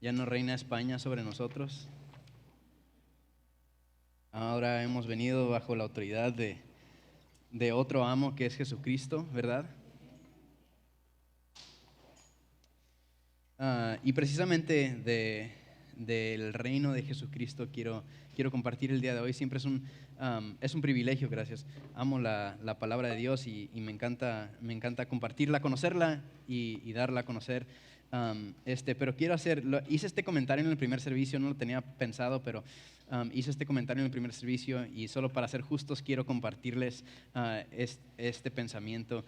Ya no reina España sobre nosotros. Ahora hemos venido bajo la autoridad de otro amo que es Jesucristo, ¿verdad? Y precisamente del reino de Jesucristo quiero compartir el día de hoy. Siempre es un privilegio, gracias. Amo la palabra de Dios y me encanta compartirla, conocerla y darla a conocer. Pero hice este comentario en el primer servicio, no lo tenía pensado, pero hice este comentario en el primer servicio y solo para ser justos quiero compartirles este pensamiento.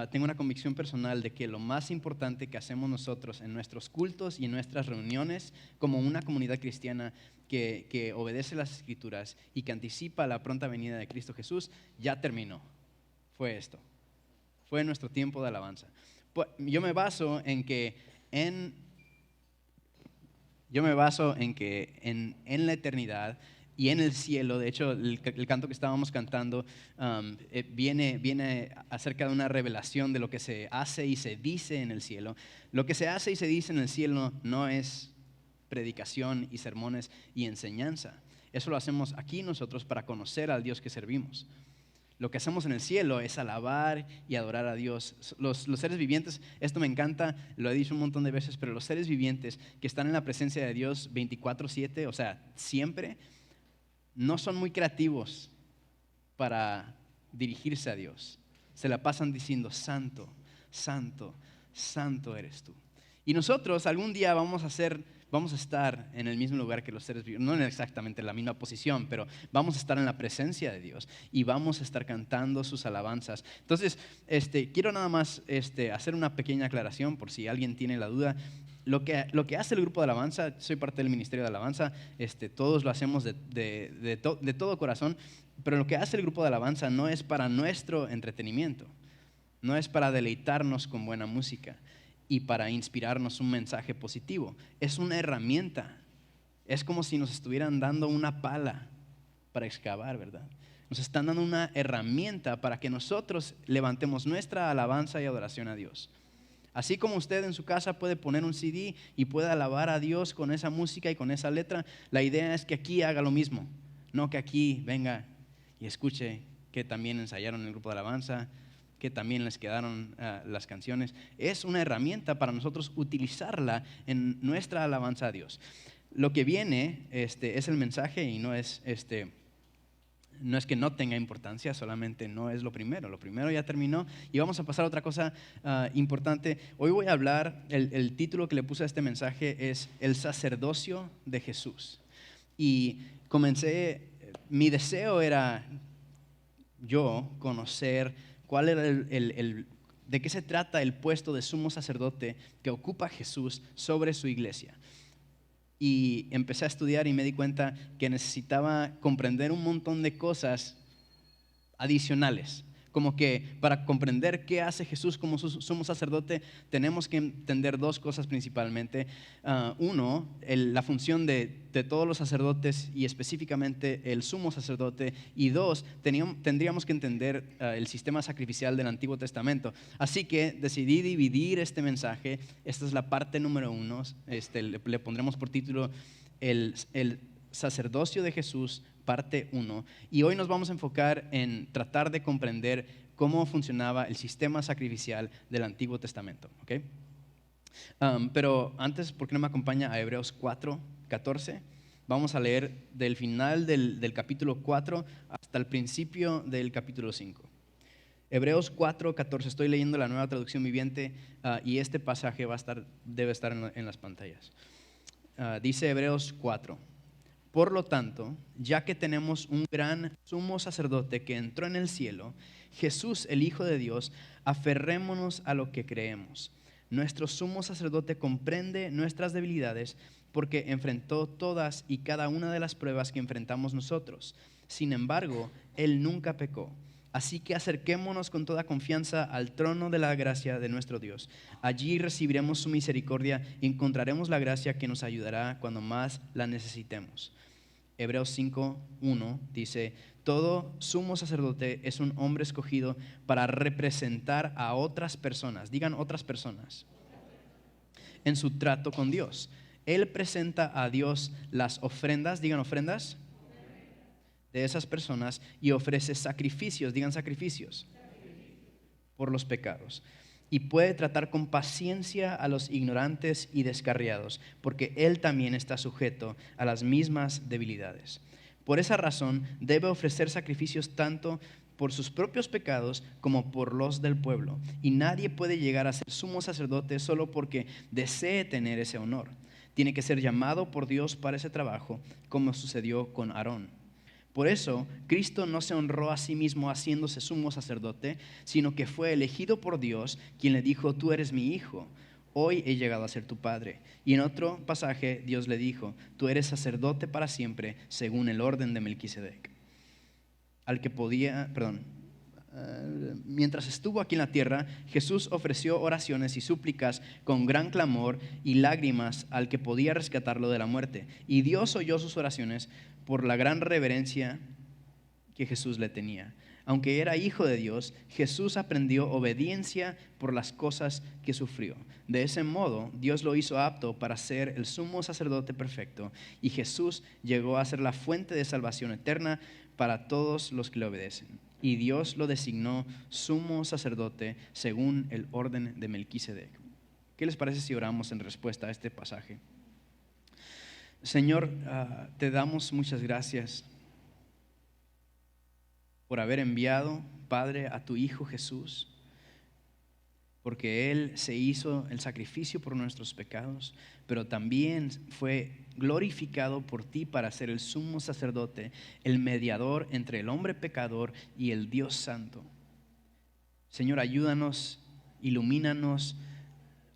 Tengo una convicción personal de que lo más importante que hacemos nosotros en nuestros cultos y en nuestras reuniones como una comunidad cristiana que obedece las Escrituras y que anticipa la pronta venida de Cristo Jesús, ya terminó. Fue esto. Fue nuestro tiempo de alabanza. Yo me baso en que en la eternidad y en el cielo, de hecho, el canto que estábamos cantando viene acerca de una revelación de lo que se hace y se dice en el cielo. Lo que se hace y se dice en el cielo no es predicación y sermones y enseñanza. Eso lo hacemos aquí nosotros para conocer al Dios que servimos. Lo que hacemos en el cielo es alabar y adorar a Dios. Los seres vivientes, esto me encanta, lo he dicho un montón de veces, pero los seres vivientes que están en la presencia de Dios 24/7, o sea, siempre, no son muy creativos para dirigirse a Dios. Se la pasan diciendo, santo, santo, santo eres tú. Y nosotros algún día vamos a estar en el mismo lugar que los seres vivos, no en exactamente la misma posición, pero vamos a estar en la presencia de Dios y vamos a estar cantando sus alabanzas. Entonces, quiero nada más hacer una pequeña aclaración por si alguien tiene la duda. Lo que hace el grupo de alabanza, soy parte del ministerio de alabanza, todos lo hacemos de todo corazón, pero lo que hace el grupo de alabanza no es para nuestro entretenimiento, no es para deleitarnos con buena música y para inspirarnos un mensaje positivo. Es una herramienta. Es como si nos estuvieran dando una pala para excavar, ¿verdad? Nos están dando una herramienta para que nosotros levantemos nuestra alabanza y adoración a Dios. Así como usted en su casa puede poner un CD y puede alabar a Dios con esa música y con esa letra, la idea es que aquí haga lo mismo. No que aquí venga y escuche que también ensayaron el grupo de alabanza, que también les quedaron las canciones. Es una herramienta para nosotros utilizarla en nuestra alabanza a Dios. Lo que viene es el mensaje y no es que no tenga importancia, solamente no es lo primero. Lo primero ya terminó y vamos a pasar a otra cosa importante. Hoy voy a hablar, el título que le puse a este mensaje es El sacerdocio de Jesús. Y mi deseo era yo conocer cuál era de qué se trata el puesto de sumo sacerdote que ocupa Jesús sobre su iglesia. Y empecé a estudiar y me di cuenta que necesitaba comprender un montón de cosas adicionales. Como que para comprender qué hace Jesús como sumo sacerdote, tenemos que entender dos cosas principalmente. Uno, la función de todos los sacerdotes y específicamente el sumo sacerdote. Y dos, tendríamos que entender el sistema sacrificial del Antiguo Testamento. Así que decidí dividir este mensaje. Esta es la parte número 1. Le pondremos por título el sacerdocio de Jesús, parte 1, y hoy nos vamos a enfocar en tratar de comprender cómo funcionaba el sistema sacrificial del Antiguo Testamento, ¿okay? Pero antes, ¿por qué no me acompaña a Hebreos 4:14? Vamos a leer del final del capítulo 4 hasta el principio del capítulo 5. Hebreos 4:14, estoy leyendo la Nueva Traducción Viviente y este pasaje debe estar en las pantallas. Dice Hebreos 4. Por lo tanto, ya que tenemos un gran sumo sacerdote que entró en el cielo, Jesús, el Hijo de Dios, aferrémonos a lo que creemos. Nuestro sumo sacerdote comprende nuestras debilidades porque enfrentó todas y cada una de las pruebas que enfrentamos nosotros. Sin embargo, Él nunca pecó. Así que acerquémonos con toda confianza al trono de la gracia de nuestro Dios. Allí recibiremos su misericordia y encontraremos la gracia que nos ayudará cuando más la necesitemos. Hebreos 5:1 dice, todo sumo sacerdote es un hombre escogido para representar a otras personas, digan otras personas, en su trato con Dios. Él presenta a Dios las ofrendas, digan ofrendas, de esas personas y ofrece sacrificios, digan sacrificios, por los pecados. Y puede tratar con paciencia a los ignorantes y descarriados, porque Él también está sujeto a las mismas debilidades. Por esa razón debe ofrecer sacrificios tanto por sus propios pecados como por los del pueblo. Y nadie puede llegar a ser sumo sacerdote solo porque desee tener ese honor. Tiene que ser llamado por Dios para ese trabajo, como sucedió con Aarón. Por eso, Cristo no se honró a sí mismo haciéndose sumo sacerdote, sino que fue elegido por Dios, quien le dijo: tú eres mi hijo, hoy he llegado a ser tu padre. Y en otro pasaje, Dios le dijo: tú eres sacerdote para siempre, según el orden de Melquisedec. Mientras estuvo aquí en la tierra, Jesús ofreció oraciones y súplicas con gran clamor y lágrimas al que podía rescatarlo de la muerte. Y Dios oyó sus oraciones por la gran reverencia que Jesús le tenía. Aunque era hijo de Dios, Jesús aprendió obediencia por las cosas que sufrió. De ese modo, Dios lo hizo apto para ser el sumo sacerdote perfecto, y Jesús llegó a ser la fuente de salvación eterna para todos los que le obedecen. Y Dios lo designó sumo sacerdote según el orden de Melquisedec. ¿Qué les parece si oramos en respuesta a este pasaje? Señor, te damos muchas gracias por haber enviado, Padre, a tu Hijo Jesús, porque Él se hizo el sacrificio por nuestros pecados, pero también fue glorificado por ti para ser el sumo sacerdote, el mediador entre el hombre pecador y el Dios santo. Señor, ayúdanos, ilumínanos,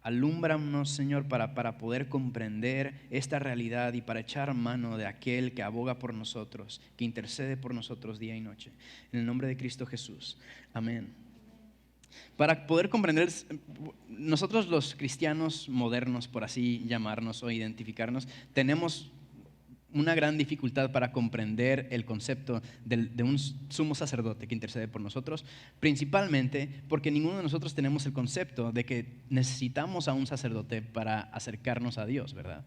alúmbranos, Señor, para poder comprender esta realidad y para echar mano de aquel que aboga por nosotros, que intercede por nosotros día y noche. En el nombre de Cristo Jesús. Amén. Para poder comprender, nosotros los cristianos modernos, por así llamarnos o identificarnos, tenemos una gran dificultad para comprender el concepto de un sumo sacerdote que intercede por nosotros, principalmente porque ninguno de nosotros tenemos el concepto de que necesitamos a un sacerdote para acercarnos a Dios, ¿verdad?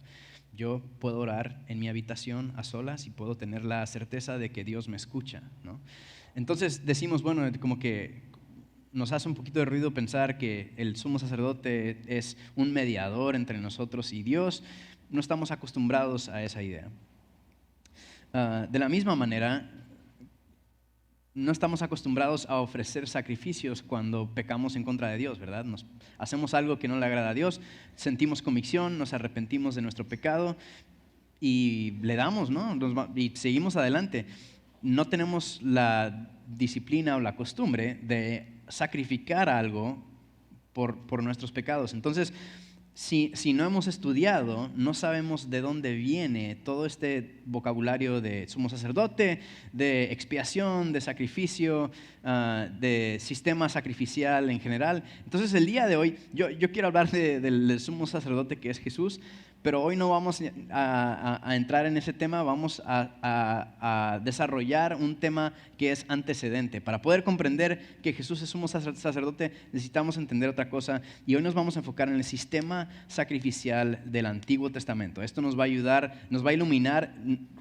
Yo puedo orar en mi habitación a solas y puedo tener la certeza de que Dios me escucha, ¿no? Entonces decimos, bueno, como que nos hace un poquito de ruido pensar que el sumo sacerdote es un mediador entre nosotros y Dios. No estamos acostumbrados a esa idea. De la misma manera, no estamos acostumbrados a ofrecer sacrificios cuando pecamos en contra de Dios, ¿verdad? Hacemos algo que no le agrada a Dios, sentimos convicción, nos arrepentimos de nuestro pecado y le damos, ¿no? Y seguimos adelante. No tenemos la disciplina o la costumbre de sacrificar algo por nuestros pecados. Entonces, si no hemos estudiado, no sabemos de dónde viene todo este vocabulario de sumo sacerdote, de expiación, de sacrificio, de sistema sacrificial en general. Entonces el día de hoy, yo quiero hablar del sumo sacerdote que es Jesús, pero hoy no vamos a entrar en ese tema, vamos a desarrollar un tema que es antecedente. Para poder comprender que Jesús es sumo sacerdote, necesitamos entender otra cosa, y hoy nos vamos a enfocar en el sistema sacrificial del Antiguo Testamento. Esto nos va a ayudar, nos va a iluminar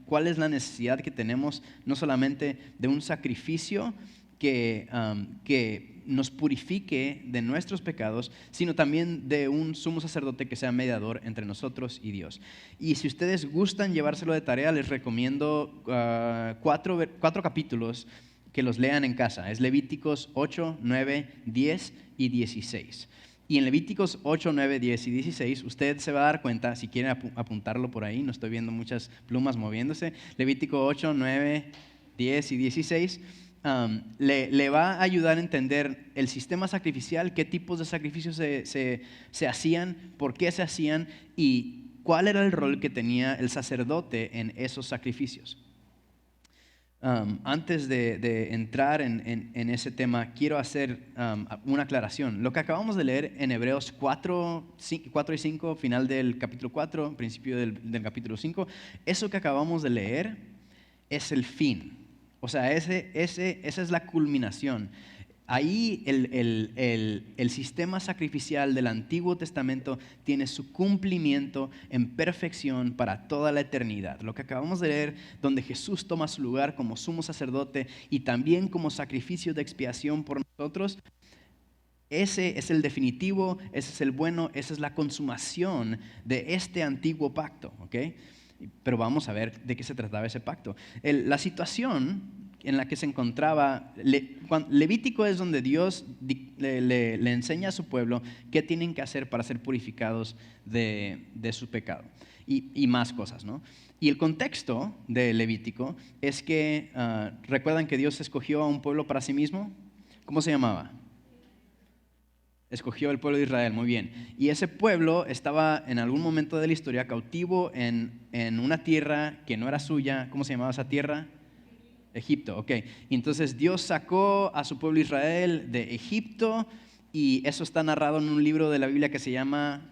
cuál es la necesidad que tenemos, no solamente de un sacrificio que nos purifique de nuestros pecados, sino también de un sumo sacerdote que sea mediador entre nosotros y Dios. Y si ustedes gustan llevárselo de tarea, les recomiendo 4 capítulos que los lean en casa. Es Levíticos 8, 9, 10 y 16. Y en Levíticos 8, 9, 10 y 16, usted se va a dar cuenta, si quieren apuntarlo por ahí, no estoy viendo muchas plumas moviéndose, Levítico 8, 9, 10 y 16, le va a ayudar a entender el sistema sacrificial, qué tipos de sacrificios se hacían, por qué se hacían y cuál era el rol que tenía el sacerdote en esos sacrificios. Antes de entrar en ese tema, quiero hacer una aclaración. Lo que acabamos de leer en Hebreos 4 y 5, final del capítulo 4, principio del capítulo 5, eso que acabamos de leer es el fin. O sea, esa es la culminación. Ahí el sistema sacrificial del Antiguo Testamento tiene su cumplimiento en perfección para toda la eternidad. Lo que acabamos de leer, donde Jesús toma su lugar como sumo sacerdote y también como sacrificio de expiación por nosotros, ese es el definitivo, ese es el bueno, esa es la consumación de este antiguo pacto, ¿ok? Pero vamos a ver de qué se trataba ese pacto. La situación en la que se encontraba, Levítico es donde Dios le enseña a su pueblo qué tienen que hacer para ser purificados de su pecado y más cosas, ¿no? Y el contexto de Levítico es que, ¿recuerdan que Dios escogió a un pueblo para sí mismo? ¿Cómo se llamaba? Escogió el pueblo de Israel, muy bien. Y ese pueblo estaba en algún momento de la historia cautivo en una tierra que no era suya. ¿Cómo se llamaba esa tierra? Egipto, ok. Y entonces Dios sacó a su pueblo Israel de Egipto y eso está narrado en un libro de la Biblia que se llama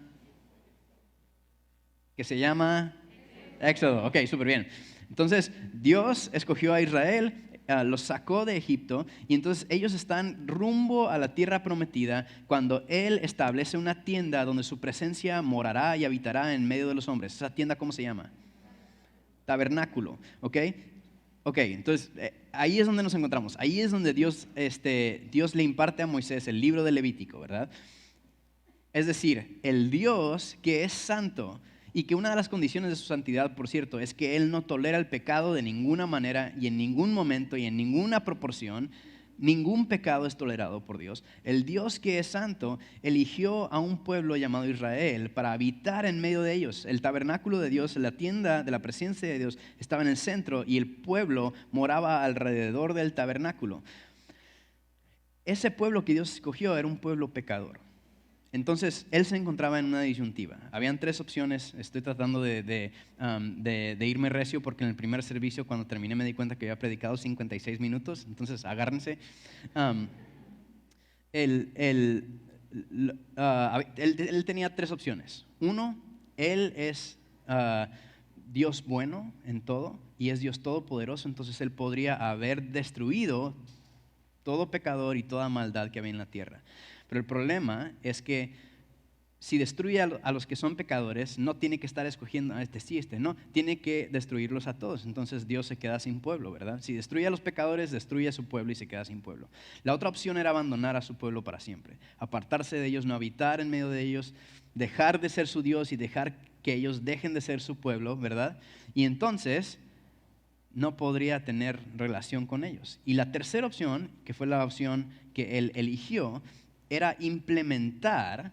Éxodo. Ok, súper bien. Entonces Dios escogió a Israel, los sacó de Egipto y entonces ellos están rumbo a la tierra prometida cuando Él establece una tienda donde su presencia morará y habitará en medio de los hombres. ¿Esa tienda cómo se llama? Tabernáculo, ¿ok? Ok, entonces ahí es donde nos encontramos. Ahí es donde Dios le imparte a Moisés el libro de Levítico, ¿verdad? Es decir, el Dios que es santo y que una de las condiciones de su santidad, por cierto, es que Él no tolera el pecado de ninguna manera y en ningún momento y en ninguna proporción. Ningún pecado es tolerado por Dios. El Dios que es santo eligió a un pueblo llamado Israel para habitar en medio de ellos. El tabernáculo de Dios, la tienda de la presencia de Dios, estaba en el centro y el pueblo moraba alrededor del tabernáculo. Ese pueblo que Dios escogió era un pueblo pecador. Entonces, él se encontraba en una disyuntiva. Habían tres opciones. Estoy tratando de irme recio porque en el primer servicio, cuando terminé, me di cuenta que había predicado 56 minutos. Entonces, agárrense. Él tenía tres opciones. Uno, él es Dios bueno en todo y es Dios todopoderoso. Entonces, él podría haber destruido todo pecador y toda maldad que había en la tierra. Pero el problema es que si destruye a los que son pecadores, no tiene que estar escogiendo a no, tiene que destruirlos a todos. Entonces Dios se queda sin pueblo, ¿verdad? Si destruye a los pecadores, destruye a su pueblo y se queda sin pueblo. La otra opción era abandonar a su pueblo para siempre, apartarse de ellos, no habitar en medio de ellos, dejar de ser su Dios y dejar que ellos dejen de ser su pueblo, ¿verdad? Y entonces no podría tener relación con ellos. Y la tercera opción, que fue la opción que él eligió, era implementar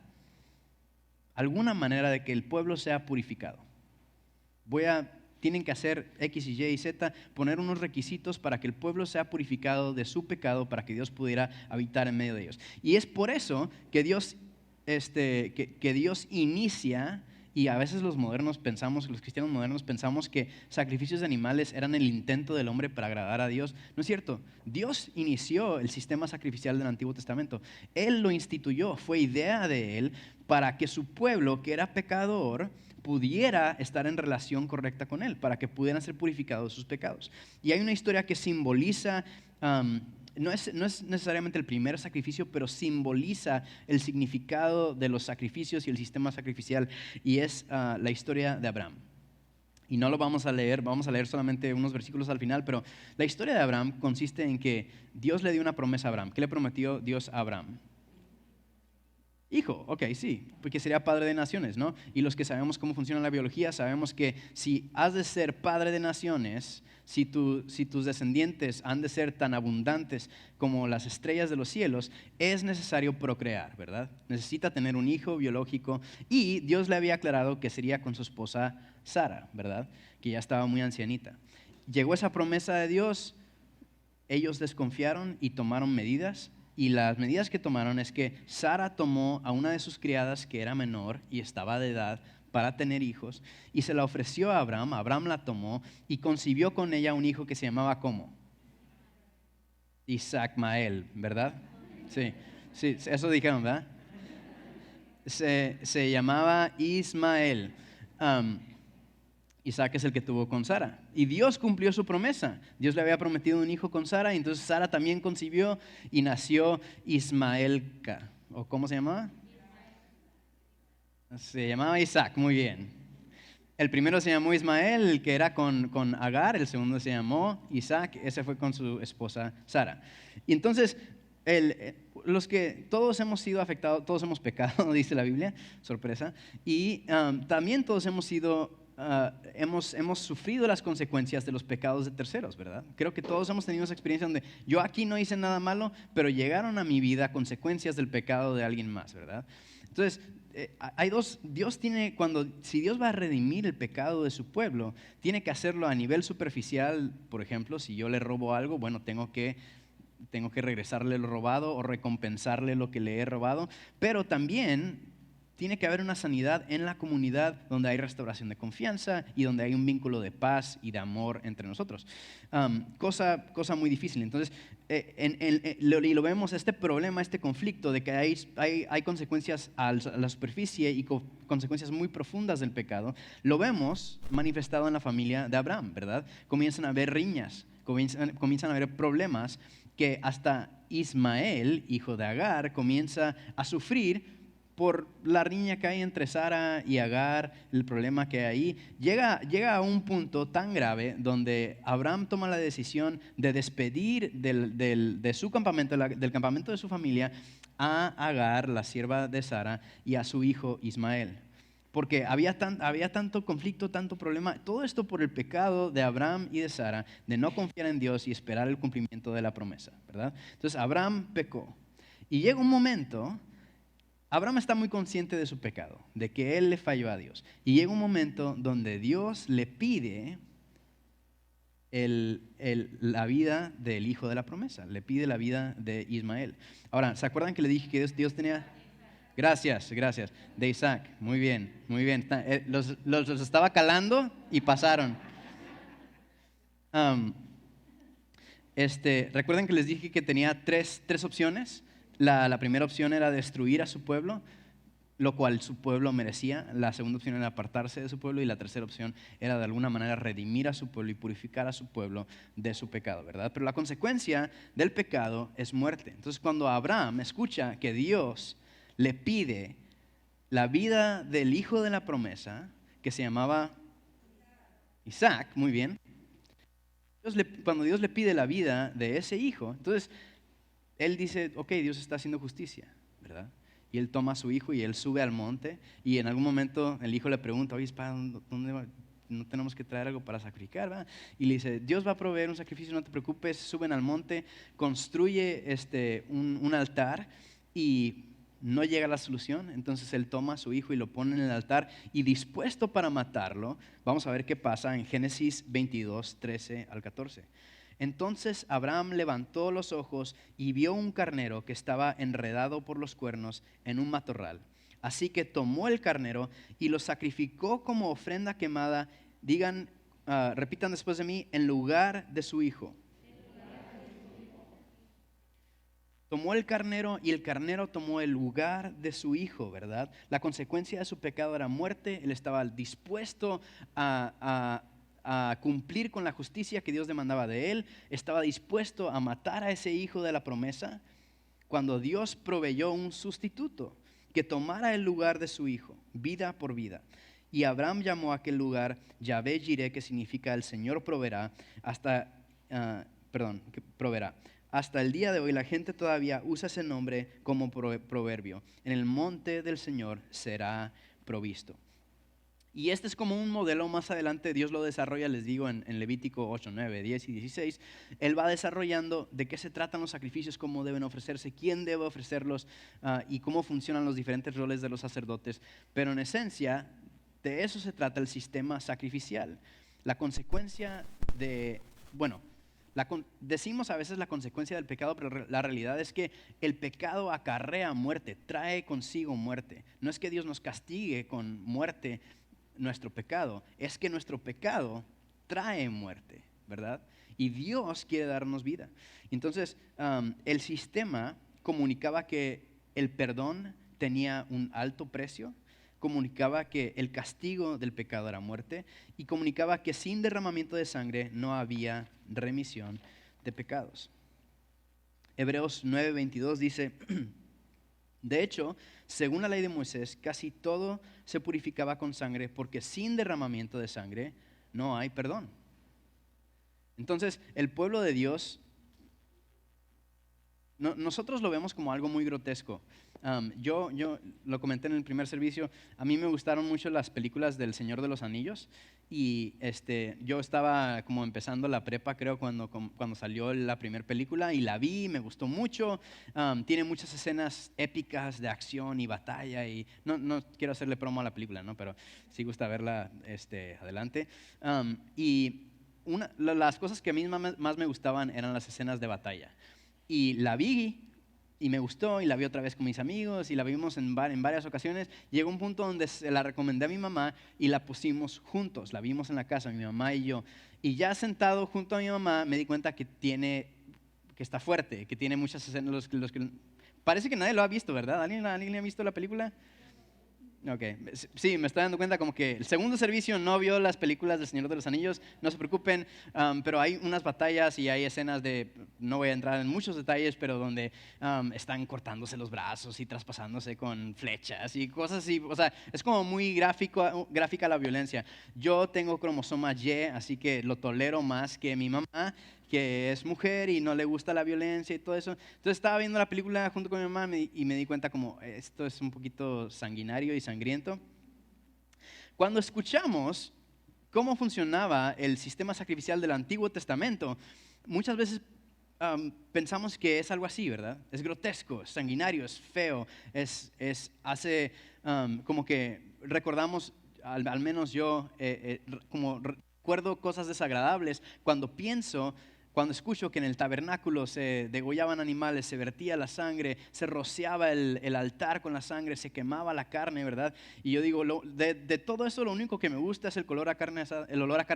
alguna manera de que el pueblo sea purificado. Tienen que hacer X y Y y Z, poner unos requisitos para que el pueblo sea purificado de su pecado, para que Dios pudiera habitar en medio de ellos. Y es por eso que Dios inicia. Y a veces los cristianos modernos pensamos que sacrificios de animales eran el intento del hombre para agradar a Dios. No es cierto. Dios inició el sistema sacrificial del Antiguo Testamento. Él lo instituyó, fue idea de Él para que su pueblo, que era pecador, pudiera estar en relación correcta con Él, para que pudieran ser purificados sus pecados. Y hay una historia que simboliza... no es necesariamente el primer sacrificio, pero simboliza el significado de los sacrificios y el sistema sacrificial, y es la historia de Abraham. Y no lo vamos a leer solamente unos versículos al final, pero la historia de Abraham consiste en que Dios le dio una promesa a Abraham. ¿Qué le prometió Dios a Abraham? Hijo, ok, sí, porque sería padre de naciones, ¿no? Y los que sabemos cómo funciona la biología, sabemos que si has de ser padre de naciones, si tus descendientes han de ser tan abundantes como las estrellas de los cielos, es necesario procrear, ¿verdad? Necesita tener un hijo biológico y Dios le había aclarado que sería con su esposa Sara, ¿verdad? Que ya estaba muy ancianita. Llegó esa promesa de Dios, ellos desconfiaron y tomaron medidas. Y las medidas que tomaron es que Sara tomó a una de sus criadas que era menor y estaba de edad para tener hijos y se la ofreció a Abraham. Abraham la tomó y concibió con ella un hijo que se llamaba ¿cómo? Ismael, ¿verdad? Sí, eso dijeron, ¿verdad? Se llamaba Ismael. Isaac es el que tuvo con Sara. Y Dios cumplió su promesa. Dios le había prometido un hijo con Sara, y entonces Sara también concibió y nació Ismaelca. ¿O cómo se llamaba? Se llamaba Isaac, muy bien. El primero se llamó Ismael, el que era con Agar. El segundo se llamó Isaac, ese fue con su esposa Sara. Y entonces, los que todos hemos sido afectados, todos hemos pecado, dice la Biblia, sorpresa. Y también todos hemos sido hemos sufrido las consecuencias de los pecados de terceros, ¿verdad? Creo que todos hemos tenido esa experiencia donde yo aquí no hice nada malo, pero llegaron a mi vida consecuencias del pecado de alguien más, ¿verdad? Entonces, si Dios va a redimir el pecado de su pueblo, tiene que hacerlo a nivel superficial. Por ejemplo, si yo le robo algo, bueno, tengo que regresarle lo robado o recompensarle lo que le he robado, pero también tiene que haber una sanidad en la comunidad donde hay restauración de confianza y donde hay un vínculo de paz y de amor entre nosotros. Cosa muy difícil. Entonces, lo vemos, este problema, este conflicto de que hay consecuencias a la superficie y consecuencias muy profundas del pecado, lo vemos manifestado en la familia de Abraham, ¿verdad? Comienzan a haber riñas, comienzan a haber problemas que hasta Ismael, hijo de Agar, comienza a sufrir por la riña que hay entre Sara y Agar, el problema que hay. Llega a un punto tan grave donde Abraham toma la decisión de despedir de su campamento, del campamento de su familia, a Agar, la sierva de Sara, y a su hijo Ismael. Porque había tanto conflicto, tanto problema, todo esto por el pecado de Abraham y de Sara, de no confiar en Dios y esperar el cumplimiento de la promesa, ¿verdad? Entonces Abraham pecó. Y llega un momento, Abraham está muy consciente de su pecado, de que él le falló a Dios. Y llega un momento donde Dios le pide la vida del hijo de la promesa, le pide la vida de Ismael. Ahora, ¿se acuerdan que le dije que Dios tenía... Gracias, de Isaac, muy bien. Los estaba calando y pasaron. Recuerden que les dije que tenía tres opciones. La primera opción era destruir a su pueblo, lo cual su pueblo merecía. La segunda opción era apartarse de su pueblo, y la tercera opción era de alguna manera redimir a su pueblo y purificar a su pueblo de su pecado, ¿verdad? Pero la consecuencia del pecado es muerte. Entonces, cuando Abraham escucha que Dios le pide la vida del hijo de la promesa, que se llamaba Isaac, muy bien, cuando Dios le pide la vida de ese hijo, entonces él dice, ok, Dios está haciendo justicia, ¿verdad? Y él toma a su hijo y él sube al monte, y en algún momento el hijo le pregunta, oye, ¿dónde va? No tenemos que traer algo para sacrificar, ¿verdad? Y le dice, Dios va a proveer un sacrificio, no te preocupes. Suben al monte, construye un altar, y no llega a la solución. Entonces él toma a su hijo y lo pone en el altar, y dispuesto para matarlo, vamos a ver qué pasa en Génesis 22, 13 al 14. Entonces Abraham levantó los ojos y vio un carnero que estaba enredado por los cuernos en un matorral. Así que tomó el carnero y lo sacrificó como ofrenda quemada. Repitan después de mí, en lugar de su hijo. Tomó el carnero, y el carnero tomó el lugar de su hijo, ¿verdad? La consecuencia de su pecado era muerte. Él estaba dispuesto a cumplir con la justicia que Dios demandaba de él. Estaba dispuesto a matar a ese hijo de la promesa, cuando Dios proveyó un sustituto que tomara el lugar de su hijo, vida por vida. Y Abraham llamó a aquel lugar Yahvé Jireh, que significa el Señor proveerá, proveerá. Hasta el día de hoy la gente todavía usa ese nombre como proverbio. En el monte del Señor será provisto. Y este es como un modelo. Más adelante Dios lo desarrolla, les digo, en Levítico 8, 9, 10 y 16. Él va desarrollando de qué se tratan los sacrificios, cómo deben ofrecerse, quién debe ofrecerlos, y cómo funcionan los diferentes roles de los sacerdotes. Pero en esencia, de eso se trata el sistema sacrificial. La consecuencia decimos a veces la consecuencia del pecado, pero la realidad es que el pecado acarrea muerte, trae consigo muerte. No es que Dios nos castigue con muerte nuestro pecado, es que nuestro pecado trae muerte, ¿verdad? Y Dios quiere darnos vida. Entonces, el sistema comunicaba que el perdón tenía un alto precio, comunicaba que el castigo del pecado era muerte y comunicaba que sin derramamiento de sangre no había remisión de pecados. Hebreos 9:22 dice, de hecho, según la ley de Moisés, casi todo se purificaba con sangre porque sin derramamiento de sangre no hay perdón. Entonces, el pueblo de Dios, nosotros lo vemos como algo muy grotesco. Yo lo comenté en el primer servicio, a mí me gustaron mucho las películas del Señor de los Anillos y yo estaba como empezando la prepa, creo, cuando salió la primera película y la vi, me gustó mucho. Tiene muchas escenas épicas de acción y batalla y no quiero hacerle promo a la película, ¿no? Pero sí gusta verla adelante. Y las cosas que a mí más me gustaban eran las escenas de batalla. Y la vi y me gustó y la vi otra vez con mis amigos y la vimos en varias ocasiones. Llegó un punto donde se la recomendé a mi mamá y la pusimos juntos, la vimos en la casa, mi mamá y yo. Y ya sentado junto a mi mamá me di cuenta que está fuerte, que tiene muchas escenas. Parece que nadie lo ha visto, ¿verdad? ¿Alguien ha visto la película? Ok, sí, me estoy dando cuenta como que el segundo servicio no vio las películas del Señor de los Anillos, no se preocupen, pero hay unas batallas y hay escenas no voy a entrar en muchos detalles, pero donde están cortándose los brazos y traspasándose con flechas y cosas así, o sea, es como muy gráfica la violencia. Yo tengo cromosoma Y, así que lo tolero más que mi mamá, que es mujer y no le gusta la violencia y todo eso. Entonces estaba viendo la película junto con mi mamá y me di cuenta como esto es un poquito sanguinario y sangriento. Cuando escuchamos cómo funcionaba el sistema sacrificial del Antiguo Testamento, muchas veces pensamos que es algo así, ¿verdad? Es grotesco, es sanguinario, es feo, hace como que recordamos, al menos yo, como recuerdo cosas desagradables cuando escucho que en el tabernáculo se degollaban animales, se vertía la sangre, se rociaba el altar con la sangre, se quemaba la carne, ¿verdad? Y yo digo, de todo eso lo único que me gusta es el olor a carne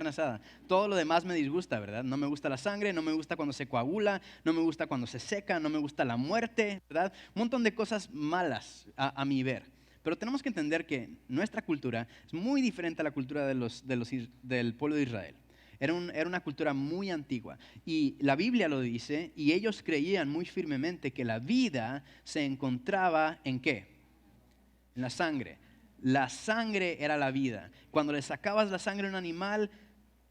asada. Todo lo demás me disgusta, ¿verdad? No me gusta la sangre, no me gusta cuando se coagula, no me gusta cuando se seca, no me gusta la muerte, ¿verdad? Un montón de cosas malas a mi ver. Pero tenemos que entender que nuestra cultura es muy diferente a la cultura del pueblo de Israel. Era una cultura muy antigua y la Biblia lo dice y ellos creían muy firmemente que la vida se encontraba ¿en qué? En la sangre. La sangre era la vida. Cuando le sacabas la sangre a un animal,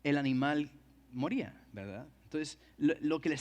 el animal moría, ¿verdad? Entonces, lo que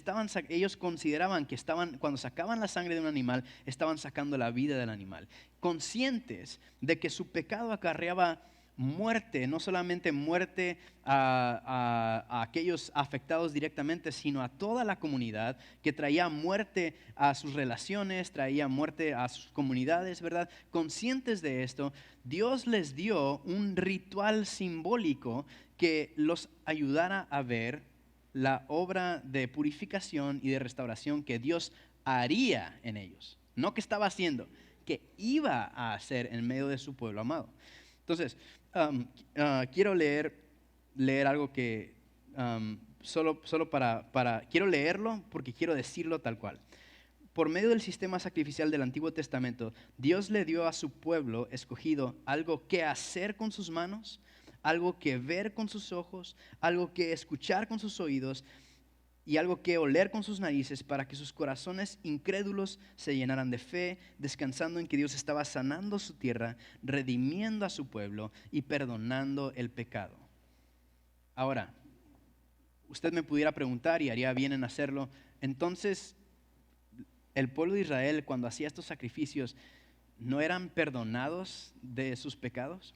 ellos consideraban que cuando sacaban la sangre de un animal, estaban sacando la vida del animal. Conscientes de que su pecado acarreaba muerte, no solamente muerte a aquellos afectados directamente, sino a toda la comunidad, que traía muerte a sus relaciones, traía muerte a sus comunidades, ¿verdad? Conscientes de esto, Dios les dio un ritual simbólico que los ayudara a ver la obra de purificación y de restauración que Dios haría en ellos. No que estaba haciendo, que iba a hacer en medio de su pueblo amado. Entonces, quiero leer algo que solo quiero leerlo porque quiero decirlo tal cual. Por medio del sistema sacrificial del Antiguo Testamento, Dios le dio a su pueblo escogido algo que hacer con sus manos, algo que ver con sus ojos, algo que escuchar con sus oídos y algo que oler con sus narices, para que sus corazones incrédulos se llenaran de fe, descansando en que Dios estaba sanando su tierra, redimiendo a su pueblo y perdonando el pecado. Ahora, usted me pudiera preguntar, y haría bien en hacerlo, entonces, el pueblo de Israel, cuando hacía estos sacrificios, ¿no eran perdonados de sus pecados?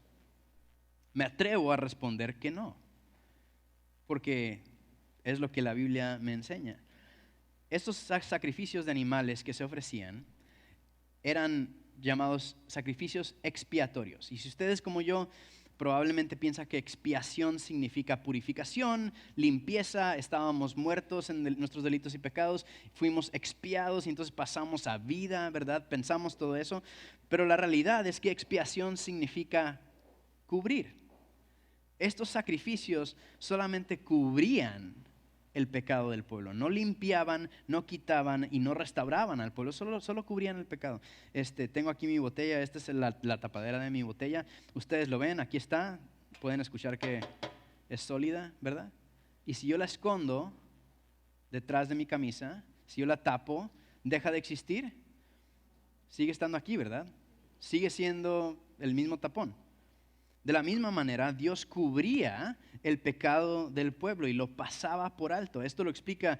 Me atrevo a responder que no, porque es lo que la Biblia me enseña. Estos sacrificios de animales que se ofrecían eran llamados sacrificios expiatorios. Y si ustedes como yo probablemente piensan que expiación significa purificación, limpieza, estábamos muertos en nuestros delitos y pecados, fuimos expiados y entonces pasamos a vida, ¿verdad? Pensamos todo eso, pero la realidad es que expiación significa cubrir. Estos sacrificios solamente cubrían el pecado del pueblo. No limpiaban, no quitaban y no restauraban al pueblo, solo cubrían el pecado. Tengo aquí mi botella, esta es la tapadera de mi botella. Ustedes lo ven, aquí está, pueden escuchar que es sólida, ¿verdad? Y si yo la escondo detrás de mi camisa, si yo la tapo, deja de existir. Sigue estando aquí, ¿verdad? Sigue siendo el mismo tapón. De la misma manera, Dios cubría el pecado del pueblo y lo pasaba por alto. Esto lo explica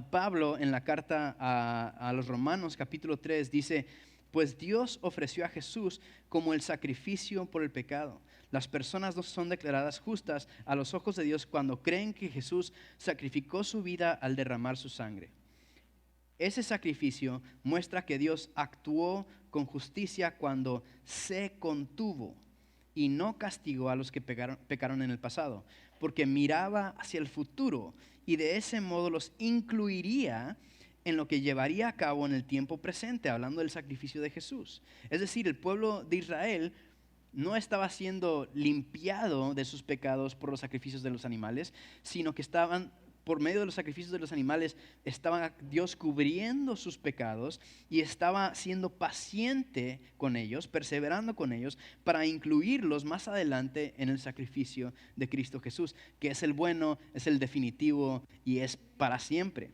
Pablo en la carta a los Romanos, capítulo 3. Dice, pues Dios ofreció a Jesús como el sacrificio por el pecado. Las personas no son declaradas justas a los ojos de Dios cuando creen que Jesús sacrificó su vida al derramar su sangre. Ese sacrificio muestra que Dios actuó con justicia cuando se contuvo y no castigó a los que pecaron en el pasado, porque miraba hacia el futuro y de ese modo los incluiría en lo que llevaría a cabo en el tiempo presente, hablando del sacrificio de Jesús. Es decir, el pueblo de Israel no estaba siendo limpiado de sus pecados por los sacrificios de los animales, sino que estaban, por medio de los sacrificios de los animales, estaba Dios cubriendo sus pecados y estaba siendo paciente con ellos, perseverando con ellos, para incluirlos más adelante en el sacrificio de Cristo Jesús, que es el bueno, es el definitivo y es para siempre.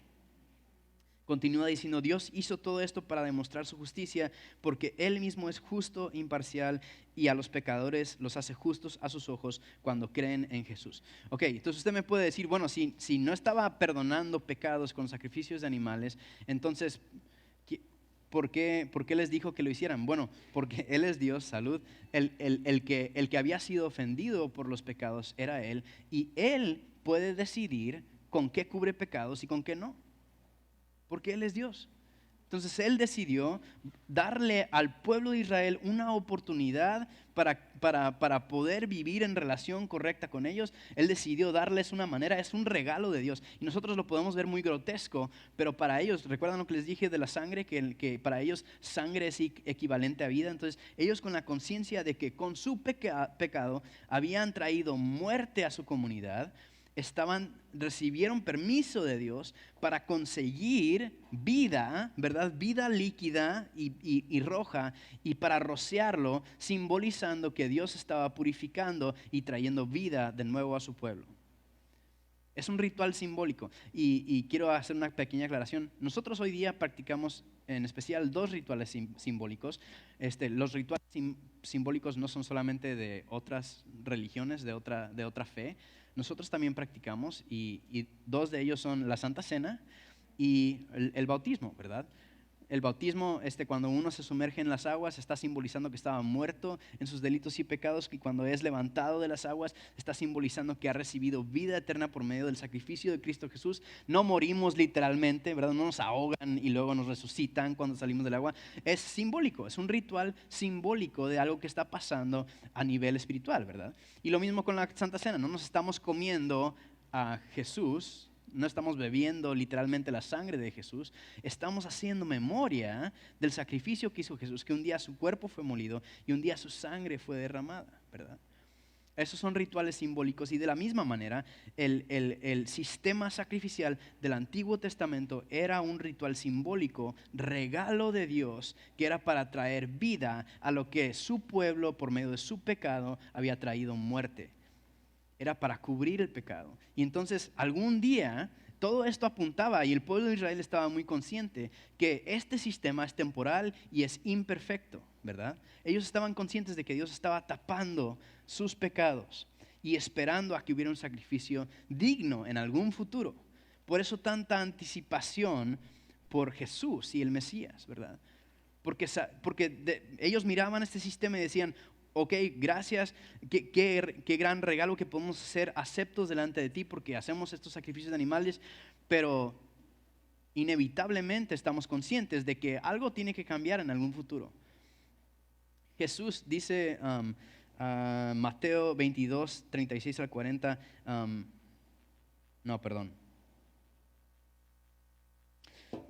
Continúa diciendo, Dios hizo todo esto para demostrar su justicia, porque Él mismo es justo, imparcial, y a los pecadores los hace justos a sus ojos cuando creen en Jesús. Ok, entonces usted me puede decir, bueno, si no estaba perdonando pecados con sacrificios de animales, entonces, ¿por qué les dijo que lo hicieran? Bueno, porque Él es Dios, salud, el que había sido ofendido por los pecados era Él, y Él puede decidir con qué cubre pecados y con qué no. Porque Él es Dios. Entonces Él decidió darle al pueblo de Israel una oportunidad para poder vivir en relación correcta con ellos. Él decidió darles una manera, es un regalo de Dios. Y nosotros lo podemos ver muy grotesco, pero para ellos, ¿recuerdan lo que les dije de la sangre? Que para ellos sangre es equivalente a vida. Entonces ellos, con la conciencia de que con su pecado habían traído muerte a su comunidad, recibieron permiso de Dios para conseguir vida, ¿verdad? Vida líquida y roja, y para rociarlo, simbolizando que Dios estaba purificando y trayendo vida de nuevo a su pueblo. Es un ritual simbólico y quiero hacer una pequeña aclaración. Nosotros hoy día practicamos en especial dos rituales simbólicos. Los rituales simbólicos no son solamente de otras religiones, de otra fe. Nosotros también practicamos y dos de ellos son la Santa Cena y el bautismo, ¿verdad? El bautismo, cuando uno se sumerge en las aguas, está simbolizando que estaba muerto en sus delitos y pecados, y cuando es levantado de las aguas, está simbolizando que ha recibido vida eterna por medio del sacrificio de Cristo Jesús. No morimos literalmente, ¿verdad? No nos ahogan y luego nos resucitan cuando salimos del agua. Es simbólico, es un ritual simbólico de algo que está pasando a nivel espiritual, ¿verdad? Y lo mismo con la Santa Cena, no nos estamos comiendo a Jesús, no estamos bebiendo literalmente la sangre de Jesús, estamos haciendo memoria del sacrificio que hizo Jesús, que un día su cuerpo fue molido y un día su sangre fue derramada, ¿verdad? Esos son rituales simbólicos, y de la misma manera el sistema sacrificial del Antiguo Testamento era un ritual simbólico, regalo de Dios, que era para traer vida a lo que su pueblo, por medio de su pecado, había traído muerte. Era para cubrir el pecado. Y entonces algún día todo esto apuntaba, y el pueblo de Israel estaba muy consciente que este sistema es temporal y es imperfecto, ¿verdad? Ellos estaban conscientes de que Dios estaba tapando sus pecados y esperando a que hubiera un sacrificio digno en algún futuro. Por eso tanta anticipación por Jesús y el Mesías, ¿verdad? Porque ellos miraban este sistema y decían, ok, gracias, qué gran regalo que podemos ser aceptos delante de ti porque hacemos estos sacrificios de animales, pero inevitablemente estamos conscientes de que algo tiene que cambiar en algún futuro. Jesús dice, Mateo 22, 36 al 40,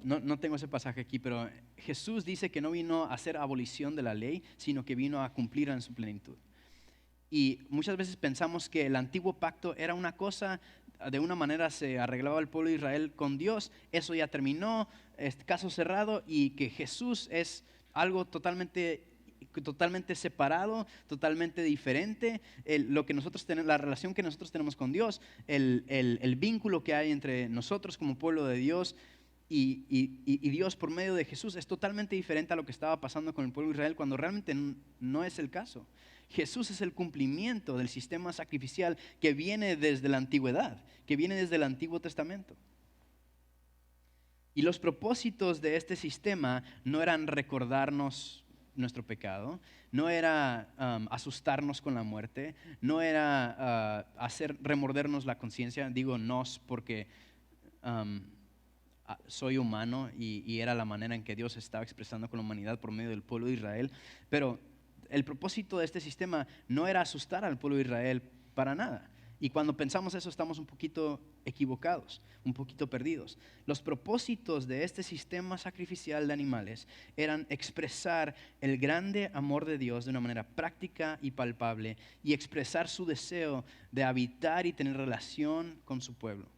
no tengo ese pasaje aquí, pero Jesús dice que no vino a hacer abolición de la ley, sino que vino a cumplirla en su plenitud. Y muchas veces pensamos que el antiguo pacto era una cosa de una manera se arreglaba el pueblo de Israel con Dios, eso ya terminó, caso cerrado, y que Jesús es algo totalmente separado, totalmente diferente. Lo que nosotros tenemos, la relación que nosotros tenemos con Dios, el vínculo que hay entre nosotros como pueblo de Dios y Dios por medio de Jesús es totalmente diferente a lo que estaba pasando con el pueblo de Israel, cuando realmente no es el caso. Jesús es el cumplimiento del sistema sacrificial que viene desde la antigüedad, que viene desde el Antiguo Testamento. Y los propósitos de este sistema no eran recordarnos nuestro pecado, no era asustarnos con la muerte, no era remordernos la conciencia. Digo nos porque soy humano y era la manera en que Dios estaba expresando con la humanidad por medio del pueblo de Israel, pero el propósito de este sistema no era asustar al pueblo de Israel para nada. Y cuando pensamos eso estamos un poquito equivocados, un poquito perdidos. Los propósitos de este sistema sacrificial de animales eran expresar el grande amor de Dios de una manera práctica y palpable y expresar su deseo de habitar y tener relación con su pueblo.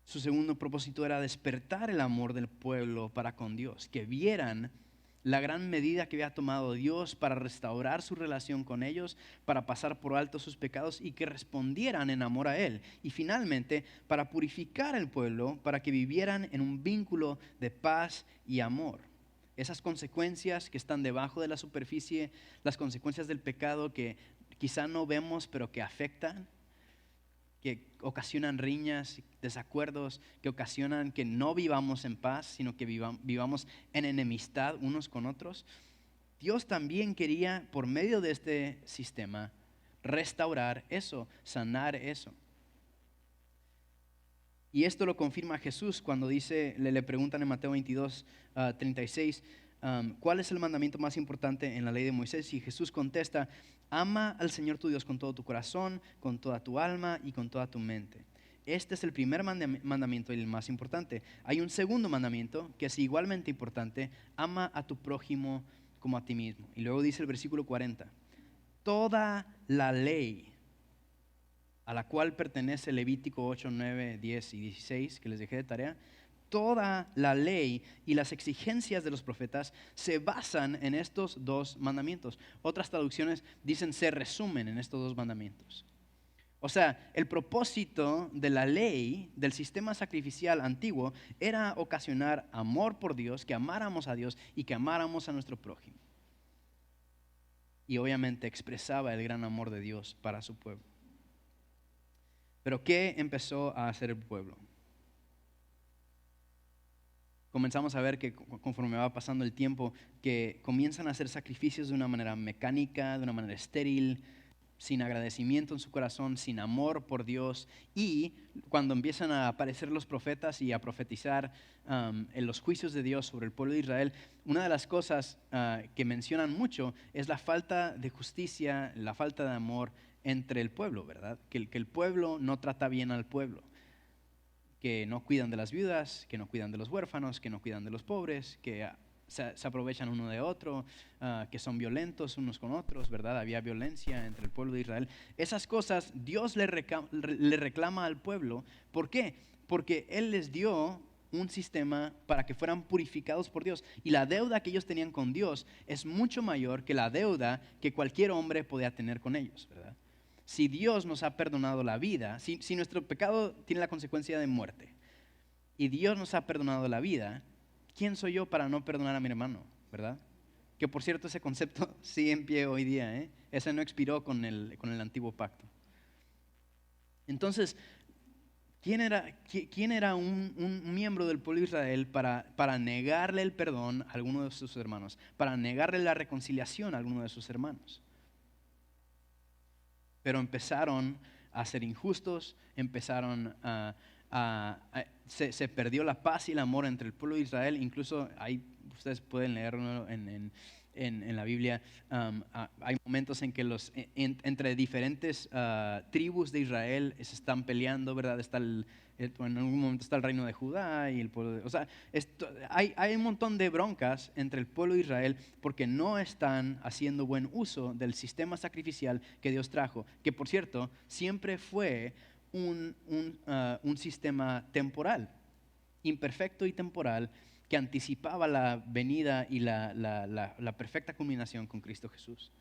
Su segundo propósito era despertar el amor del pueblo para con Dios, que vieran la gran medida que había tomado Dios para restaurar su relación con ellos, para pasar por alto sus pecados y que respondieran en amor a Él. Y finalmente, para purificar al pueblo, para que vivieran en un vínculo de paz y amor. Esas consecuencias que están debajo de la superficie, las consecuencias del pecado que quizá no vemos pero que afectan, que ocasionan riñas, desacuerdos, que ocasionan que no vivamos en paz, sino que vivamos en enemistad unos con otros. Dios también quería, por medio de este sistema, restaurar eso, sanar eso. Y esto lo confirma Jesús cuando le preguntan en Mateo 22, 36, ¿cuál es el mandamiento más importante en la ley de Moisés? Y Jesús contesta: ama al Señor tu Dios con todo tu corazón, con toda tu alma y con toda tu mente. Este es el primer mandamiento y el más importante. Hay un segundo mandamiento que es igualmente importante: ama a tu prójimo como a ti mismo. Y luego dice el versículo 40, toda la ley a la cual pertenece Levítico 8, 9, 10 y 16, que les dejé de tarea, toda la ley y las exigencias de los profetas se basan en estos dos mandamientos. Otras traducciones dicen se resumen en estos dos mandamientos. O sea, el propósito de la ley, del sistema sacrificial antiguo, era ocasionar amor por Dios, que amáramos a Dios y que amáramos a nuestro prójimo. Y obviamente expresaba el gran amor de Dios para su pueblo. Pero ¿qué empezó a hacer el pueblo? Comenzamos a ver que conforme va pasando el tiempo, que comienzan a hacer sacrificios de una manera mecánica, de una manera estéril, sin agradecimiento en su corazón, sin amor por Dios. Y cuando empiezan a aparecer los profetas y a profetizar en los juicios de Dios sobre el pueblo de Israel, una de las cosas que mencionan mucho es la falta de justicia, la falta de amor entre el pueblo, ¿verdad? Que el pueblo no trata bien al pueblo, que no cuidan de las viudas, que no cuidan de los huérfanos, que no cuidan de los pobres, que se aprovechan uno de otro, que son violentos unos con otros, ¿verdad? Había violencia entre el pueblo de Israel. Esas cosas Dios le reclama al pueblo. ¿Por qué? Porque Él les dio un sistema para que fueran purificados por Dios. Y la deuda que ellos tenían con Dios es mucho mayor que la deuda que cualquier hombre podía tener con ellos, ¿verdad? Si Dios nos ha perdonado la vida, si nuestro pecado tiene la consecuencia de muerte y Dios nos ha perdonado la vida, ¿quién soy yo para no perdonar a mi hermano? ¿Verdad? Que por cierto ese concepto sigue en pie hoy día, ¿eh? Ese no expiró con el antiguo pacto. Entonces, ¿quién era un miembro del pueblo de Israel para negarle el perdón a alguno de sus hermanos, para negarle la reconciliación a alguno de sus hermanos? Pero empezaron a ser injustos, se perdió la paz y el amor entre el pueblo de Israel. Incluso ahí ustedes pueden leerlo en en la Biblia. Hay momentos en que entre diferentes tribus de Israel se están peleando, ¿verdad? En algún momento está el reino de Judá y el pueblo o sea, hay un montón de broncas entre el pueblo de Israel porque no están haciendo buen uso del sistema sacrificial que Dios trajo, que por cierto, siempre fue un sistema temporal, imperfecto y temporal, que anticipaba la venida y la perfecta culminación con Cristo Jesús.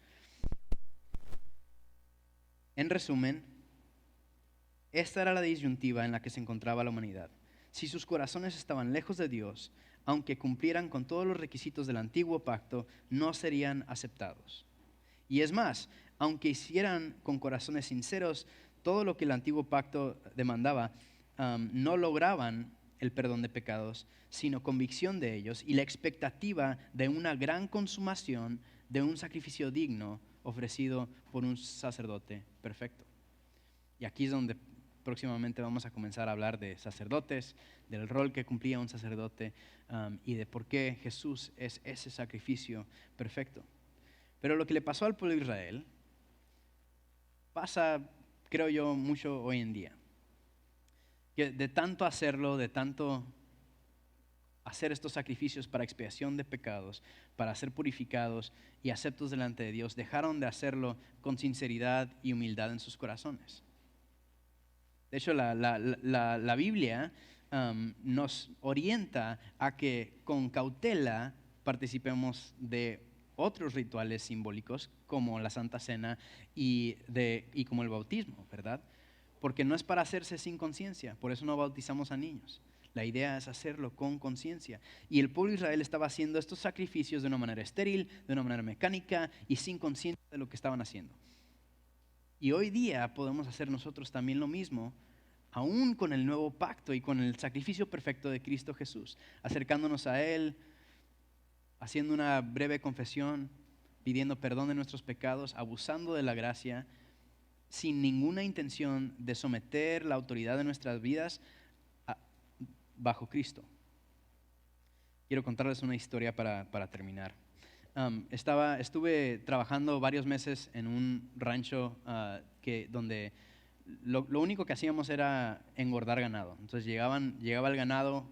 En resumen, esta era la disyuntiva en la que se encontraba la humanidad. Si sus corazones estaban lejos de Dios, aunque cumplieran con todos los requisitos del antiguo pacto, no serían aceptados. Y es más, aunque hicieran con corazones sinceros todo lo que el antiguo pacto demandaba, no lograban el perdón de pecados, sino convicción de ellos y la expectativa de una gran consumación de un sacrificio digno ofrecido por un sacerdote perfecto. Y aquí es donde próximamente vamos a comenzar a hablar de sacerdotes, del rol que cumplía un sacerdote y de por qué Jesús es ese sacrificio perfecto. Pero lo que le pasó al pueblo de Israel pasa, creo yo, mucho hoy en día. Que de tanto hacerlo, de tanto hacer estos sacrificios para expiación de pecados, para ser purificados y aceptos delante de Dios, dejaron de hacerlo con sinceridad y humildad en sus corazones. De hecho, la Biblia nos orienta a que con cautela participemos de otros rituales simbólicos como la Santa Cena y como el bautismo, ¿verdad? Porque no es para hacerse sin conciencia, por eso no bautizamos a niños. La idea es hacerlo con conciencia. Y el pueblo de Israel estaba haciendo estos sacrificios de una manera estéril, de una manera mecánica y sin conciencia de lo que estaban haciendo. Y hoy día podemos hacer nosotros también lo mismo, aún con el nuevo pacto y con el sacrificio perfecto de Cristo Jesús, acercándonos a Él, haciendo una breve confesión, pidiendo perdón de nuestros pecados, abusando de la gracia, sin ninguna intención de someter la autoridad de nuestras vidas bajo Cristo. Quiero contarles una historia para terminar. Estuve trabajando varios meses en un rancho donde lo único que hacíamos era engordar ganado. Entonces llegaba el ganado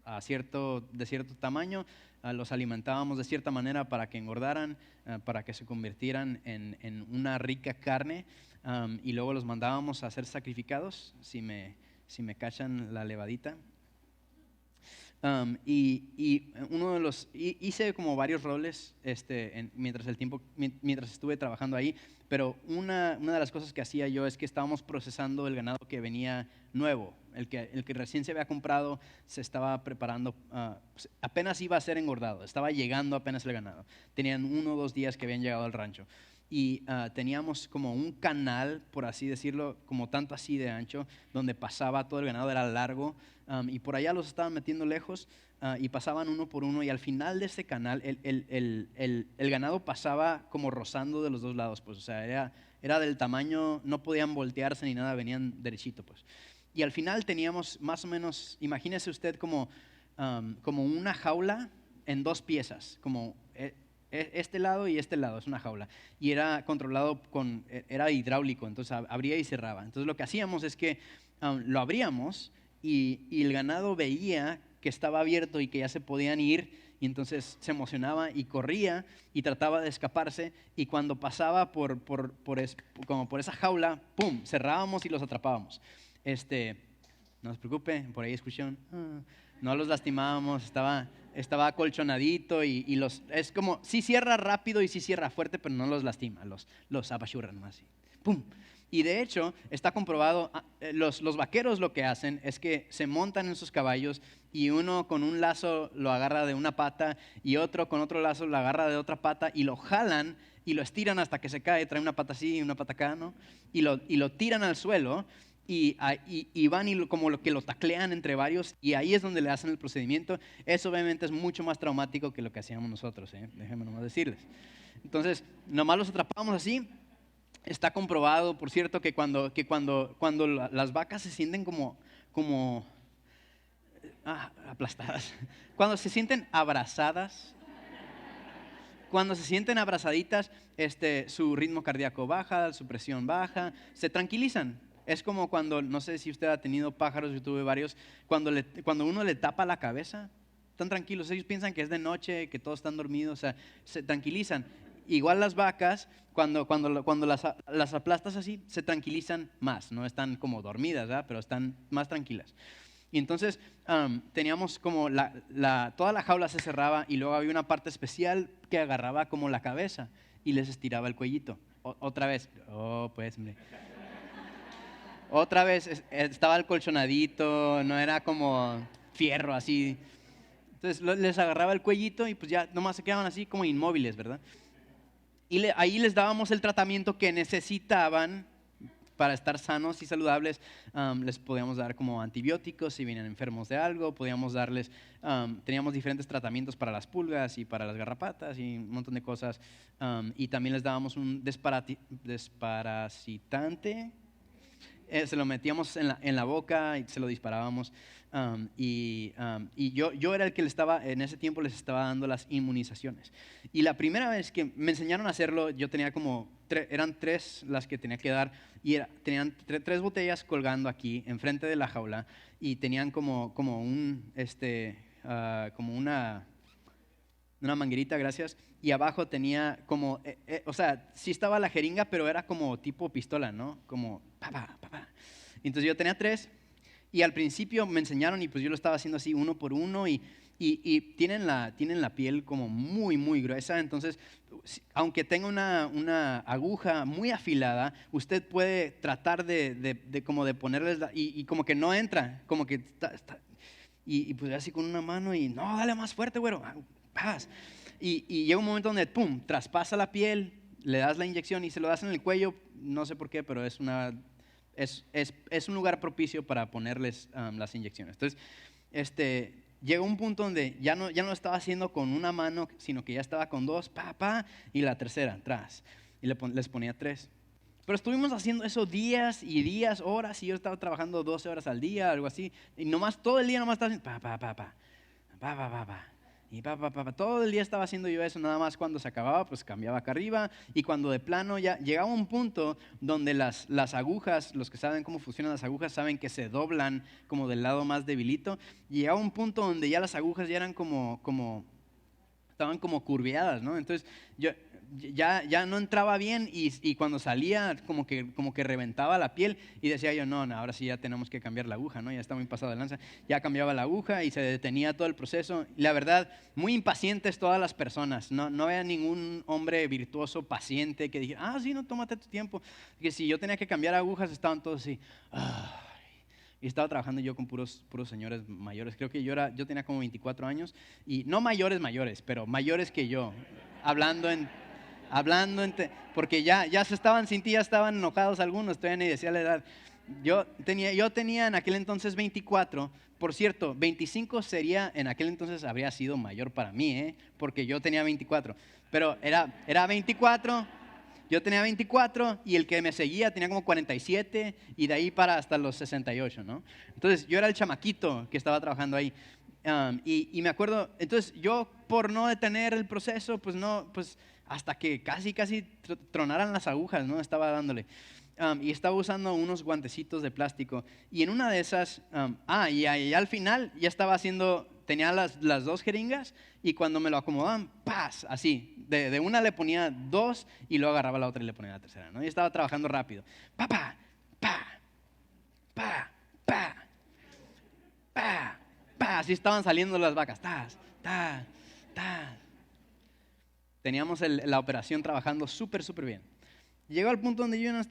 de cierto tamaño, los alimentábamos de cierta manera para que engordaran, para que se convirtieran en una rica carne, y luego los mandábamos a ser sacrificados, si me cachan la levadita. Hice como varios roles mientras estuve trabajando ahí, pero una de las cosas que hacía yo es que estábamos procesando el ganado que venía nuevo, el que recién se había comprado, se estaba preparando, apenas iba a ser engordado, estaba llegando apenas el ganado, tenían 1 o 2 días que habían llegado al rancho. Y teníamos como un canal, por así decirlo, como tanto así de ancho, donde pasaba todo el ganado, era largo, y por allá los estaban metiendo lejos, y pasaban uno por uno, y al final de ese canal el ganado pasaba como rozando de los dos lados, pues, o sea, era del tamaño, no podían voltearse ni nada, venían derechito, pues. Y al final teníamos más o menos, imagínese usted como una jaula en 2 piezas, como este lado y este lado, es una jaula. Y era controlado era hidráulico, entonces abría y cerraba. Entonces lo que hacíamos es que lo abríamos y el ganado veía que estaba abierto y que ya se podían ir, y entonces se emocionaba y corría y trataba de escaparse, y cuando pasaba como por esa jaula, ¡pum!, cerrábamos y los atrapábamos. No se preocupe, por ahí escucharon, no los lastimábamos, estaba acolchonadito y es como, sí cierra rápido y sí cierra fuerte, pero no los lastima, los apachurra nomás así. ¡Pum! Y de hecho, está comprobado, los vaqueros lo que hacen es que se montan en sus caballos y uno con un lazo lo agarra de una pata y otro con otro lazo lo agarra de otra pata y lo jalan y lo estiran hasta que se cae, trae una pata así y una pata acá, ¿no? Y lo tiran al suelo. Y van y como lo que lo taclean entre varios, y ahí es donde le hacen el procedimiento. Eso obviamente es mucho más traumático que lo que hacíamos nosotros, déjenme nomás decirles. Entonces, nomás los atrapamos así. Está comprobado, por cierto, que cuando las vacas se sienten como aplastadas, cuando se sienten abrazadas, cuando se sienten abrazaditas, su ritmo cardíaco baja, su presión baja, se tranquilizan. Es como cuando, no sé si usted ha tenido pájaros, yo tuve varios, cuando uno le tapa la cabeza, están tranquilos, ellos piensan que es de noche, que todos están dormidos, o sea, se tranquilizan. Igual las vacas, cuando las aplastas así, se tranquilizan más, no están como dormidas, ¿verdad? Pero están más tranquilas. Y entonces teníamos como toda la jaula se cerraba y luego había una parte especial que agarraba como la cabeza y les estiraba el cuellito. Otra vez, pues, hombre. Otra vez estaba el colchonadito, no era como fierro así. Entonces les agarraba el cuellito y pues ya nomás se quedaban así como inmóviles, ¿verdad? Y ahí les dábamos el tratamiento que necesitaban para estar sanos y saludables. Les podíamos dar como antibióticos si venían enfermos de algo, podíamos darles, teníamos diferentes tratamientos para las pulgas y para las garrapatas y un montón de cosas. Y también les dábamos un desparasitante. Se lo metíamos en la boca y se lo disparábamos. Y yo era el que en ese tiempo les estaba dando las inmunizaciones. Y la primera vez que me enseñaron a hacerlo, yo tenía eran 3 las que tenía que dar, y tenían 3 botellas colgando aquí, enfrente de la jaula, y tenían como una manguerita, gracias, y abajo tenía como, o sea, sí estaba la jeringa, pero era como tipo pistola, ¿no? Como, pa. Entonces yo tenía 3, y al principio me enseñaron, y pues yo lo estaba haciendo así uno por uno, y tienen la piel como muy, muy gruesa, entonces, aunque tenga una aguja muy afilada, usted puede tratar de como de ponerles, y como que no entra, como que y pues así con una mano, y no, dale más fuerte, güero, paz. Y llega un momento donde, pum, traspasa la piel, le das la inyección y se lo das en el cuello, no sé por qué, pero es un lugar propicio para ponerles las inyecciones. Entonces, llegó un punto donde ya no lo estaba haciendo con una mano, sino que ya estaba con 2, y la tercera, atrás. Y les ponía 3. Pero estuvimos haciendo eso días y días, horas, y yo estaba trabajando 12 horas al día, algo así. Y todo el día nomás estaba haciendo, y todo el día estaba haciendo yo eso, nada más cuando se acababa, pues cambiaba acá arriba, y cuando de plano ya llegaba un punto donde las agujas, los que saben cómo funcionan las agujas, saben que se doblan como del lado más debilito, y llegaba un punto donde ya las agujas ya eran estaban como curveadas, ¿no? Entonces yo ya no entraba bien, y cuando salía como que reventaba la piel, y decía yo, no, ahora sí ya tenemos que cambiar la aguja, ¿no? Ya está muy pasado de lanza. Ya cambiaba la aguja y se detenía todo el proceso. Y la verdad, muy impacientes todas las personas. No había ningún hombre virtuoso, paciente, que dijera, sí, no, tómate tu tiempo. Que si yo tenía que cambiar agujas, estaban todos así. Y estaba trabajando yo con puros señores mayores. Creo que yo tenía como 24 años, y no mayores, pero mayores que yo, porque ya se estaban sin ti, ya estaban enojados algunos, todavía ni decía la edad. Yo tenía en aquel entonces 24, por cierto, 25 en aquel entonces habría sido mayor para mí, porque yo tenía 24, pero era 24, yo tenía 24, y el que me seguía tenía como 47, y de ahí para hasta los 68, ¿no? Entonces yo era el chamaquito que estaba trabajando ahí. Y me acuerdo, entonces yo por no detener el proceso, pues hasta que casi tronaran las agujas, ¿no? Estaba dándole. Y estaba usando unos guantecitos de plástico. Y en una de esas, y al final ya estaba tenía las 2 jeringas, y cuando me lo acomodaban, ¡paz! Así, de una le ponía 2, y luego agarraba la otra y le ponía la tercera, ¿no? Y estaba trabajando rápido. Así estaban saliendo las vacas. Teníamos la operación trabajando súper bien. Llegó al punto donde yo no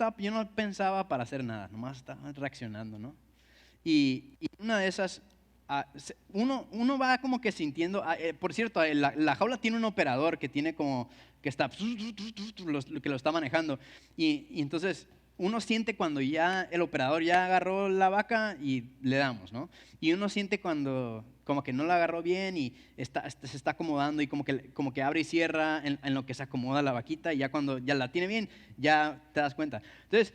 pensaba para hacer nada, nomás estaba reaccionando, ¿no? Y una de esas, uno va como que sintiendo, por cierto, la jaula tiene un operador que tiene que lo está manejando, y entonces uno siente cuando ya el operador ya agarró la vaca y le damos, ¿no? Y uno siente cuando como que no la agarró bien y se está acomodando, y como que abre y cierra en lo que se acomoda la vaquita, y ya cuando ya la tiene bien, ya te das cuenta. Entonces,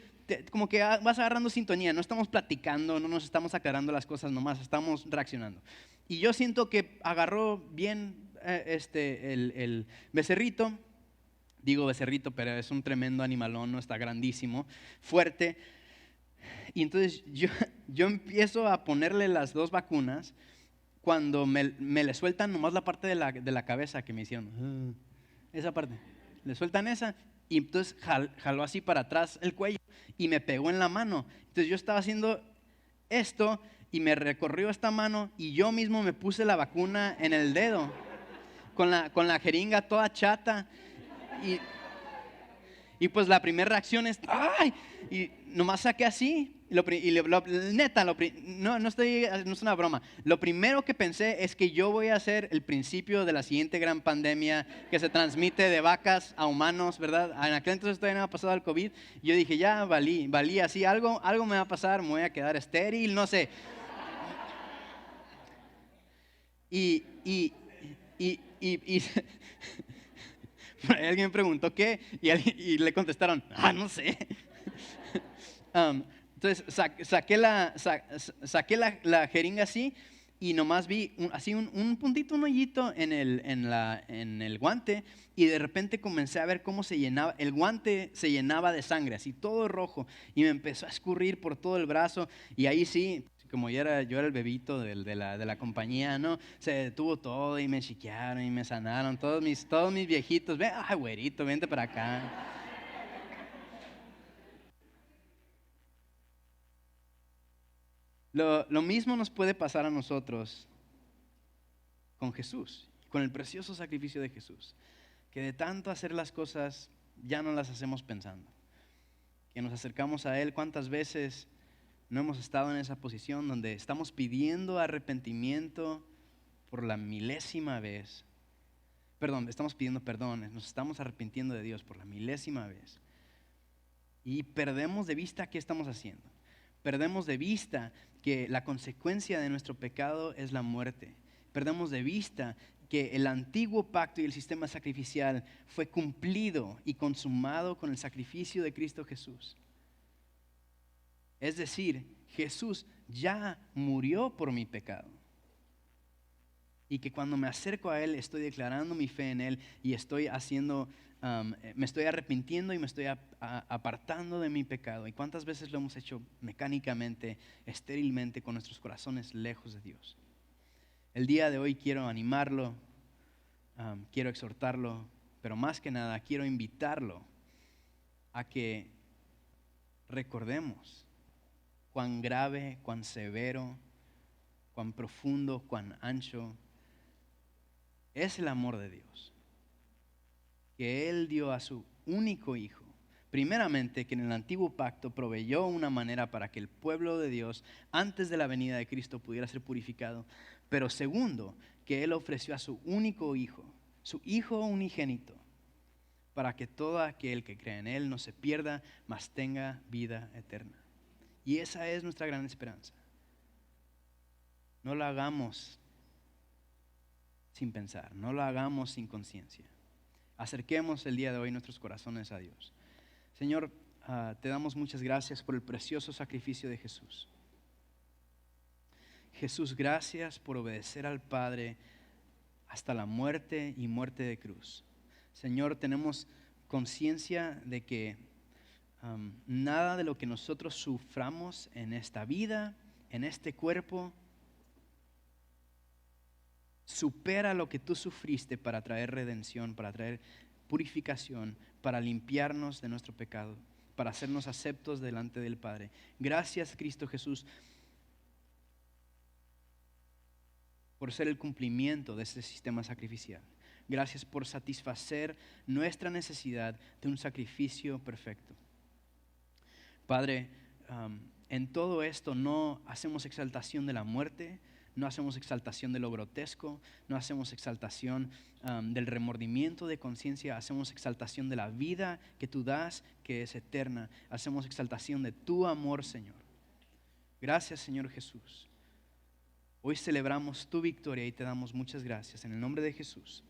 como que vas agarrando sintonía, no estamos platicando, no nos estamos aclarando las cosas nomás, estamos reaccionando. Y yo siento que agarró bien el becerrito. Digo becerrito, pero es un tremendo animalón, no está grandísimo, fuerte. Y entonces yo empiezo a ponerle las 2 vacunas cuando me le sueltan nomás la parte de la cabeza que me hicieron. Esa parte. Le sueltan esa y entonces jaló así para atrás el cuello y me pegó en la mano. Entonces yo estaba haciendo esto y me recorrió esta mano y yo mismo me puse la vacuna en el dedo con la jeringa toda chata. Y pues la primera reacción es, ¡ay! Y nomás saqué así. Neta, no es una broma. Lo primero que pensé es que yo voy a hacer el principio de la siguiente gran pandemia que se transmite de vacas a humanos, ¿verdad? En aquel entonces todavía no había pasado el COVID. Y yo dije, ya valí así, algo me va a pasar, me voy a quedar estéril, no sé. Y alguien me preguntó qué y le contestaron, no sé. Entonces saqué la jeringa así y nomás vi así un puntito, un hoyito en el guante y de repente comencé a ver cómo se llenaba, el guante se llenaba de sangre, así todo rojo y me empezó a escurrir por todo el brazo y ahí sí, como yo era el bebito de la compañía, ¿no? Se detuvo todo y me chiquearon y me sanaron, todos mis viejitos, ven, güerito, vente para acá. Lo mismo nos puede pasar a nosotros con Jesús, con el precioso sacrificio de Jesús, que de tanto hacer las cosas ya no las hacemos pensando, que nos acercamos a Él. ¿Cuántas veces no hemos estado en esa posición donde estamos pidiendo arrepentimiento por la milésima vez? Perdón, estamos pidiendo perdón, nos estamos arrepintiendo de Dios por la milésima vez y perdemos de vista qué estamos haciendo. Perdemos de vista que la consecuencia de nuestro pecado es la muerte. Perdemos de vista que el antiguo pacto y el sistema sacrificial fue cumplido y consumado con el sacrificio de Cristo Jesús. Es decir, Jesús ya murió por mi pecado. Y que cuando me acerco a Él estoy declarando mi fe en Él y estoy me estoy arrepintiendo y me estoy apartando de mi pecado. ¿Y cuántas veces lo hemos hecho mecánicamente, estérilmente, con nuestros corazones lejos de Dios? El día de hoy quiero animarlo, quiero exhortarlo, pero más que nada quiero invitarlo a que recordemos cuán grave, cuán severo, cuán profundo, cuán ancho es el amor de Dios, que Él dio a su único Hijo. Primeramente, que en el antiguo pacto proveyó una manera para que el pueblo de Dios, antes de la venida de Cristo, pudiera ser purificado. Pero segundo, que Él ofreció a su único Hijo, su Hijo unigénito, para que todo aquel que cree en Él no se pierda, mas tenga vida eterna. Y esa es nuestra gran esperanza. No lo hagamos sin pensar, no lo hagamos sin conciencia. Acerquemos el día de hoy nuestros corazones a Dios. Señor, te damos muchas gracias por el precioso sacrificio de Jesús. Jesús, gracias por obedecer al Padre hasta la muerte y muerte de cruz. Señor, tenemos conciencia de que nada de lo que nosotros suframos en esta vida, en este cuerpo, supera lo que tú sufriste para traer redención, para traer purificación, para limpiarnos de nuestro pecado, para hacernos aceptos delante del Padre. Gracias, Cristo Jesús, por ser el cumplimiento de este sistema sacrificial. Gracias por satisfacer nuestra necesidad de un sacrificio perfecto. Padre, en todo esto no hacemos exaltación de la muerte, no hacemos exaltación de lo grotesco, no hacemos exaltación del remordimiento de conciencia, hacemos exaltación de la vida que tú das, que es eterna. Hacemos exaltación de tu amor, Señor. Gracias, Señor Jesús. Hoy celebramos tu victoria y te damos muchas gracias. En el nombre de Jesús.